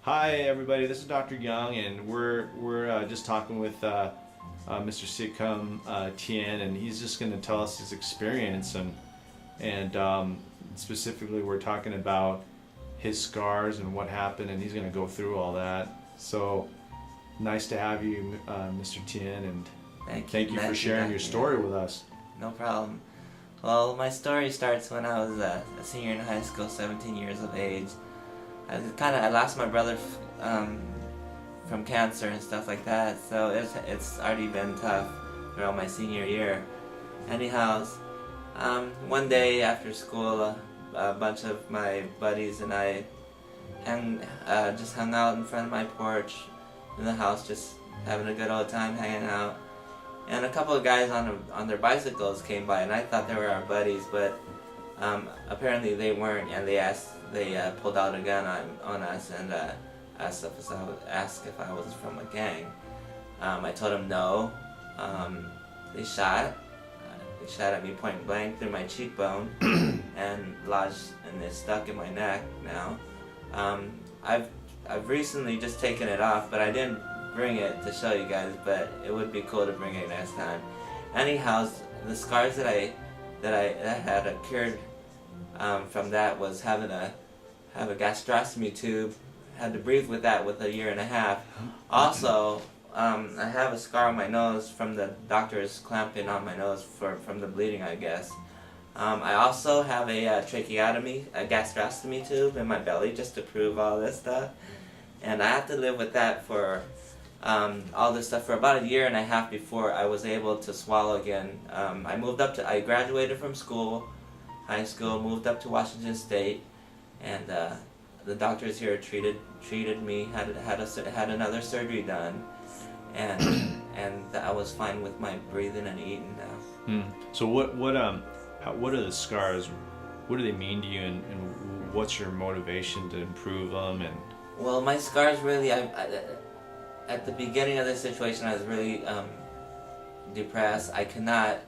Hi everybody, this is Dr. Young, and we're just talking with Mr. Sakhom Tien, and he's just going to tell us his experience, and specifically we're talking about his scars and what happened, and he's going to go through all that. So nice to have you, Mr. Tien, and thank you for sharing your story with us. No problem. Well, my story starts when I was a senior in high school, 17 years of age. I lost my brother from cancer and stuff like that, so it's already been tough throughout my senior year. Anyhow, one day after school, a bunch of my buddies and I just hung out in front of my porch in the house, just having a good old time hanging out. And a couple of guys on their bicycles came by, and I thought they were our buddies, but apparently they weren't, and they pulled out a gun on us and asked if I was from a gang. I told them no. They shot at me point blank through my cheekbone and lodged, and it's stuck in my neck now. I've recently just taken it off, but I didn't bring it to show you guys, but it would be cool to bring it next time. Anyhow, the scars that had occurred from that was having a gatrostomy tube. Had to breathe with that with a year and a half. Also, I have a scar on my nose from the doctors clamping on my nose from the bleeding, I guess. I also have a tracheotomy, a gatrostomy tube in my belly, just to prove all this stuff. And I have to live with that for all this stuff for about a year and a half before I was able to swallow again. I graduated from high school, moved up to Washington State, and the doctors here treated me, had another surgery done, and I was fine with my breathing and eating now. So what are the scars? What do they mean to you, and what's your motivation to improve them? And well, my scars really, at the beginning of this situation, I was really depressed. I could not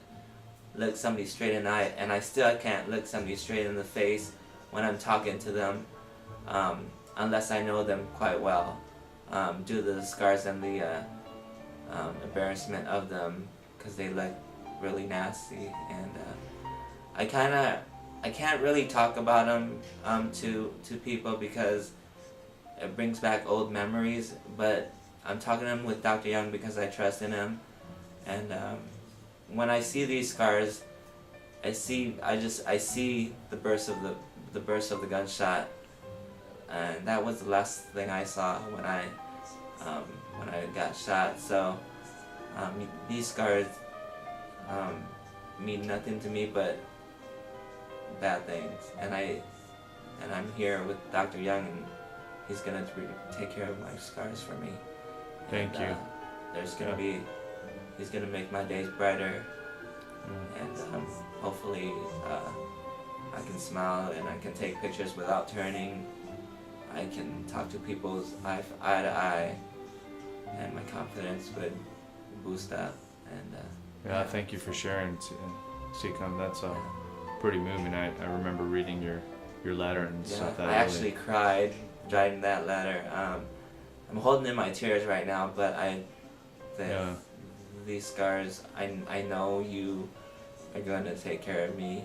look somebody straight in the eye, and I still can't look somebody straight in the face when I'm talking to them, unless I know them quite well, due to the scars and the embarrassment of them, because they look really nasty. And I can't really talk about them to people because it brings back old memories, but I'm talking to him with Dr. Young because I trust in him. And when I see these scars, I see the burst of the gunshot, and that was the last thing I saw when I got shot. So these scars mean nothing to me but bad things, and I'm here with Dr. Young, and he's gonna take care of my scars for me. Thank you. He's gonna make my days brighter, and hopefully I can smile and I can take pictures without turning. I can talk to people eye to eye, and my confidence would boost up. And thank you for sharing, Sakhom. That's pretty moving. I remember reading your letter and stuff. I actually cried writing that letter. I'm holding in my tears right now, but these scars, I know you are going to take care of me,